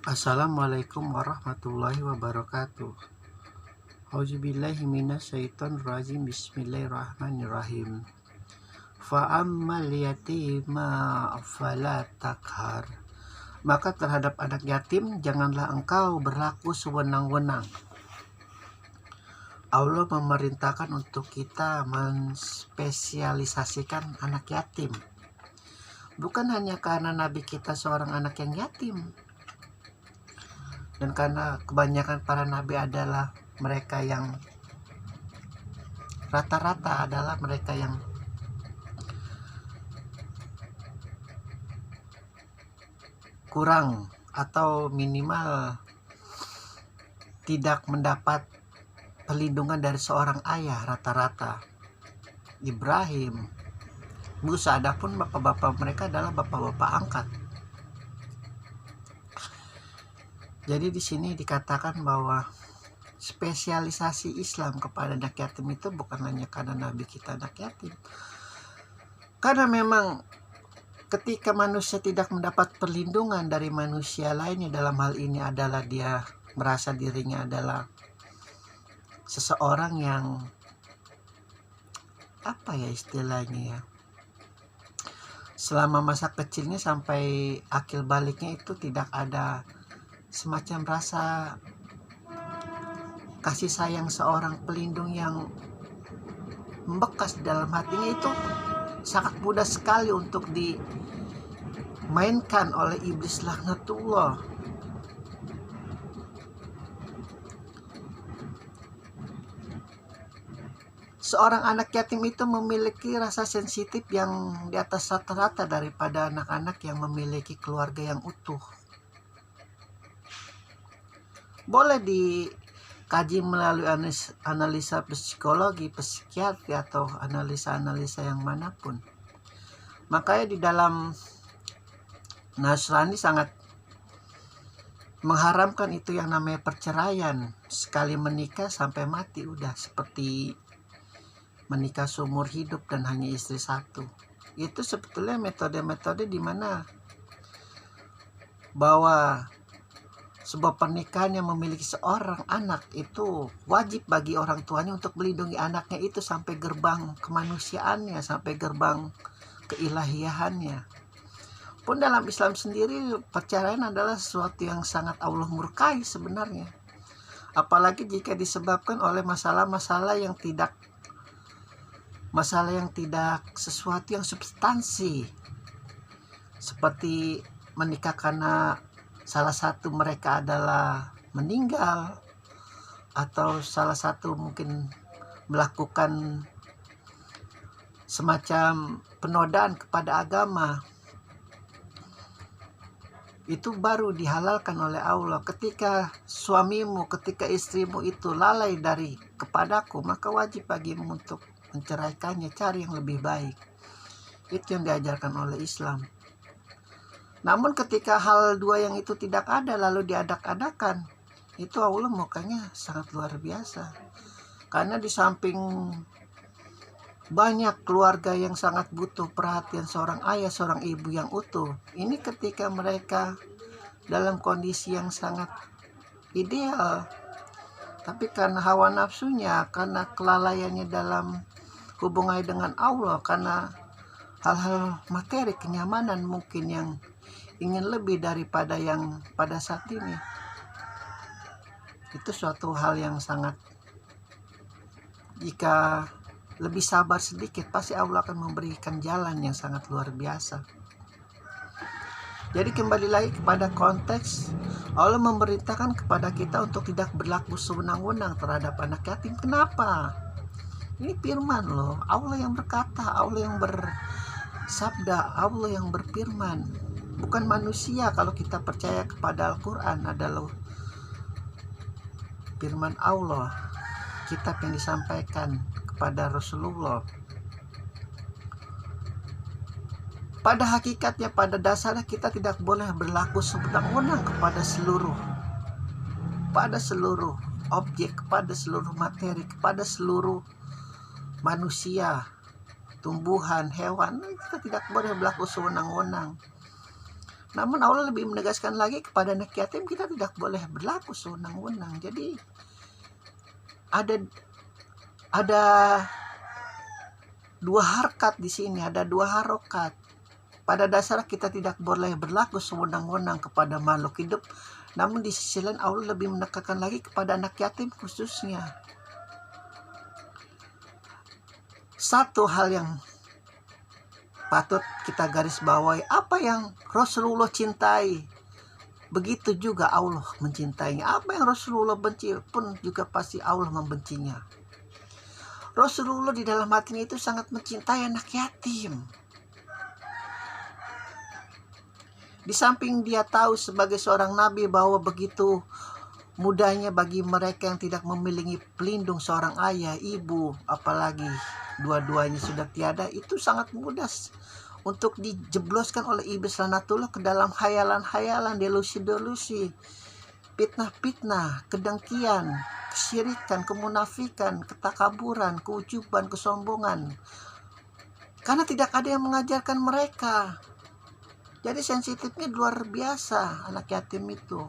Assalamualaikum warahmatullahi wabarakatuh. Auzubillahi minasyaitonirrajim. Bismillahirrahmanirrahim. Fa'ammal yatima fala takhar. Maka terhadap anak yatim janganlah engkau berlaku sewenang-wenang. Allah memerintahkan untuk kita menspesialisasikan anak yatim. Bukan hanya karena Nabi kita seorang anak yang yatim, dan karena kebanyakan para nabi adalah mereka yang rata-rata adalah mereka yang kurang atau minimal tidak mendapat perlindungan dari seorang ayah rata-rata. Ibrahim, Musa, adapun bapak-bapak mereka adalah bapak-bapak angkat. Jadi di sini dikatakan bahwa spesialisasi Islam kepada anak yatim itu bukan hanya karena Nabi kita anak yatim. Karena memang ketika manusia tidak mendapat perlindungan dari manusia lainnya, dalam hal ini adalah dia merasa dirinya adalah seseorang yang apa ya istilahnya ya, selama masa kecilnya sampai akil baliknya itu tidak ada semacam rasa kasih sayang seorang pelindung yang membekas di dalam hatinya, itu sangat mudah sekali untuk dimainkan oleh iblis laknatullah. Seorang anak yatim itu memiliki rasa sensitif yang di atas rata-rata daripada anak-anak yang memiliki keluarga yang utuh. Boleh dikaji melalui analisa psikologi, psikiatri, atau analisa-analisa yang manapun. Makanya di dalam Nasrani sangat mengharamkan itu yang namanya perceraian. Sekali menikah sampai mati udah, seperti menikah seumur hidup dan hanya istri satu. Itu sebetulnya metode-metode di mana bahwa sebuah pernikahan yang memiliki seorang anak itu wajib bagi orang tuanya untuk melindungi anaknya itu sampai gerbang kemanusiaannya, sampai gerbang keilahiahannya. Pun dalam Islam sendiri perceraian adalah sesuatu yang sangat Allah murkai sebenarnya. Apalagi jika disebabkan oleh masalah-masalah yang tidak sesuatu yang substansi, seperti menikah karena salah satu mereka adalah meninggal, atau salah satu mungkin melakukan semacam penodaan kepada agama. Itu baru dihalalkan oleh Allah. Ketika suamimu, ketika istrimu itu lalai dari kepadaku, maka wajib bagimu untuk menceraikannya, cari yang lebih baik. Itu yang diajarkan oleh Islam. Namun ketika hal dua yang itu tidak ada lalu diadak-adakan, itu Allah mukanya sangat luar biasa. Karena di samping banyak keluarga yang sangat butuh perhatian seorang ayah, seorang ibu yang utuh, ini ketika mereka dalam kondisi yang sangat ideal, tapi karena hawa nafsunya, karena kelalaiannya dalam hubungannya dengan Allah, karena hal-hal materi, kenyamanan mungkin yang ingin lebih daripada yang pada saat ini, itu suatu hal yang sangat, jika lebih sabar sedikit pasti Allah akan memberikan jalan yang sangat luar biasa. Jadi kembali lagi kepada konteks, Allah memerintahkan kepada kita untuk tidak berlaku sewenang-wenang terhadap anak yatim. Kenapa? Ini firman loh, Allah yang berkata, Allah yang bersabda, Allah yang berfirman, bukan manusia. Kalau kita percaya kepada Al-Quran adalah firman Allah, kitab yang disampaikan kepada Rasulullah. Pada hakikatnya, pada dasarnya kita tidak boleh berlaku sewenang-wenang kepada seluruh objek, kepada seluruh materi, kepada seluruh manusia, tumbuhan, hewan. Kita tidak boleh berlaku sewenang-wenang. Namun Allah lebih menegaskan lagi kepada anak yatim kita tidak boleh berlaku sewenang-wenang. Jadi ada dua harkat di sini, ada dua harokat. Pada dasarnya kita tidak boleh berlaku sewenang-wenang kepada makhluk hidup. Namun di sisi lain Allah lebih menekankan lagi kepada anak yatim khususnya. Satu hal yang patut kita garis bawahi, apa yang Rasulullah cintai, begitu juga Allah mencintainya. Apa yang Rasulullah benci pun juga pasti Allah membencinya. Rasulullah di dalam hatinya itu sangat mencintai anak yatim. Di samping dia tahu sebagai seorang nabi bahwa begitu mudahnya bagi mereka yang tidak memiliki pelindung seorang ayah, ibu, apalagi dua-duanya sudah tiada, itu sangat mudah untuk dijebloskan oleh iblis lanatullah ke dalam hayalan-hayalan, delusi-delusi, fitnah-fitnah, kedengkian, kesyirikan, kemunafikan, ketakaburan, keujuban, kesombongan. Karena tidak ada yang mengajarkan mereka. Jadi sensitifnya luar biasa anak yatim itu.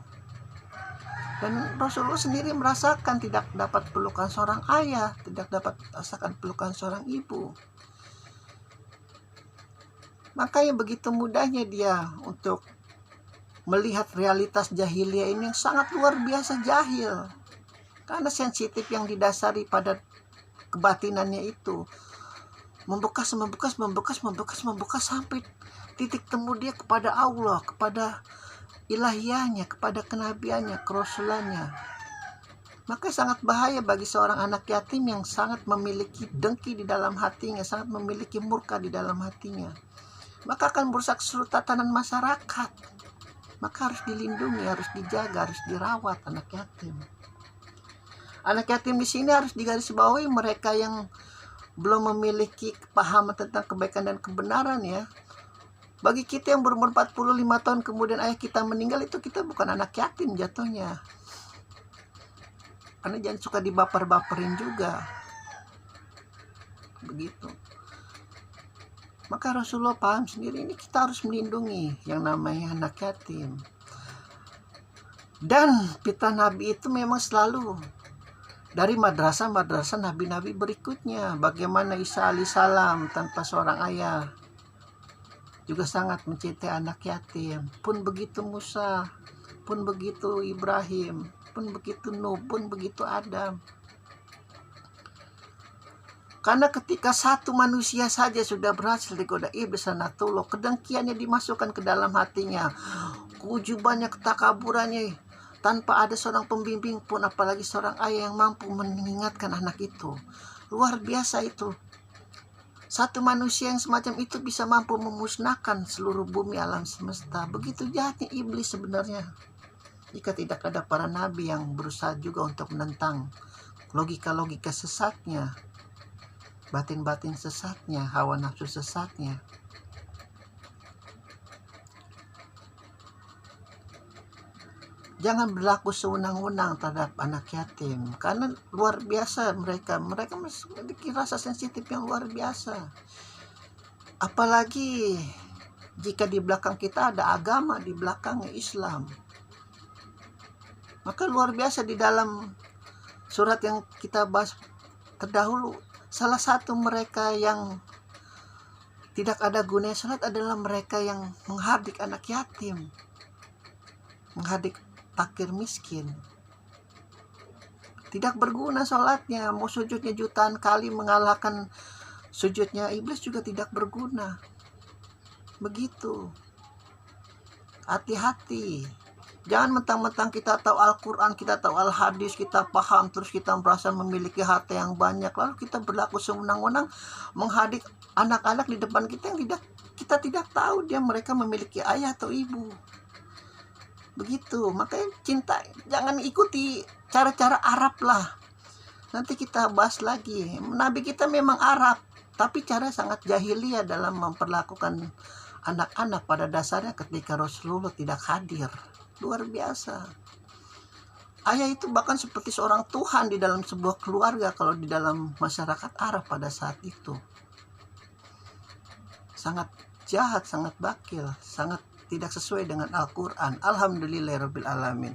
Dan Rasulullah sendiri merasakan tidak dapat pelukan seorang ayah, tidak dapat merasakan pelukan seorang ibu. Makanya begitu mudahnya dia untuk melihat realitas jahiliyah ini yang sangat luar biasa jahil. Karena sensitif yang didasari pada kebatinannya itu membekas sampai titik temu dia kepada Allah, kepada ilahiyahnya, kepada kenabiannya, kerasulannya. Maka sangat bahaya bagi seorang anak yatim yang sangat memiliki dengki di dalam hatinya, sangat memiliki murka di dalam hatinya. Maka akan merusak seluruh tatanan masyarakat. Maka harus dilindungi, harus dijaga, harus dirawat anak yatim. Anak yatim di sini harus digarisbawahi mereka yang belum memiliki kepahaman tentang kebaikan dan kebenaran ya. Bagi kita yang berumur 45 tahun kemudian ayah kita meninggal, itu kita bukan anak yatim jatuhnya. Karena jangan suka dibaper-baperin juga. Begitu. Maka Rasulullah paham sendiri ini kita harus melindungi yang namanya anak yatim. Dan fitnah Nabi itu memang selalu dari madrasah nabi-nabi berikutnya. Bagaimana Isa alaihissalam tanpa seorang ayah juga sangat mencintai anak yatim. Pun begitu Musa, pun begitu Ibrahim, pun begitu Nuh, pun begitu Adam. Karena ketika satu manusia saja sudah berhasil digoda iblis lanatullah, kedengkiannya dimasukkan ke dalam hatinya, keujubannya, ketakaburannya, tanpa ada seorang pembimbing pun, apalagi seorang ayah yang mampu mengingatkan anak itu. Luar biasa itu. Satu manusia yang semacam itu bisa mampu memusnahkan seluruh bumi alam semesta. Begitu jahatnya iblis sebenarnya. Jika tidak ada para nabi yang berusaha juga untuk menentang logika-logika sesatnya, batin-batin sesatnya, hawa nafsu sesatnya. Jangan berlaku sewenang-wenang terhadap anak yatim, karena luar biasa mereka memiliki rasa sensitif yang luar biasa. Apalagi jika di belakang kita ada agama, di belakangnya Islam. Maka luar biasa di dalam surat yang kita bahas terdahulu, salah satu mereka yang tidak ada gunanya salat adalah mereka yang menghardik anak yatim, menghardik fakir miskin. Tidak berguna sholatnya, mau sujudnya jutaan kali mengalahkan sujudnya iblis juga tidak berguna. Begitu. Hati-hati. Jangan mentang-mentang kita tahu Al-Quran, kita tahu Al-Hadis, kita paham, terus kita merasa memiliki harta yang banyak, lalu kita berlaku sewenang-wenang menghardik anak-anak di depan kita yang kita tidak tahu mereka memiliki ayah atau ibu. Begitu. Makanya cinta, jangan ikuti cara-cara Arab lah. Nanti kita bahas lagi. Nabi kita memang Arab, tapi cara sangat jahiliyah dalam memperlakukan anak-anak pada dasarnya ketika Rasulullah tidak hadir. Luar biasa. Ayah itu bahkan seperti seorang Tuhan di dalam sebuah keluarga kalau di dalam masyarakat Arab pada saat itu. Sangat jahat, sangat bakil, sangat tidak sesuai dengan Al-Quran. Alhamdulillahirabbil alamin.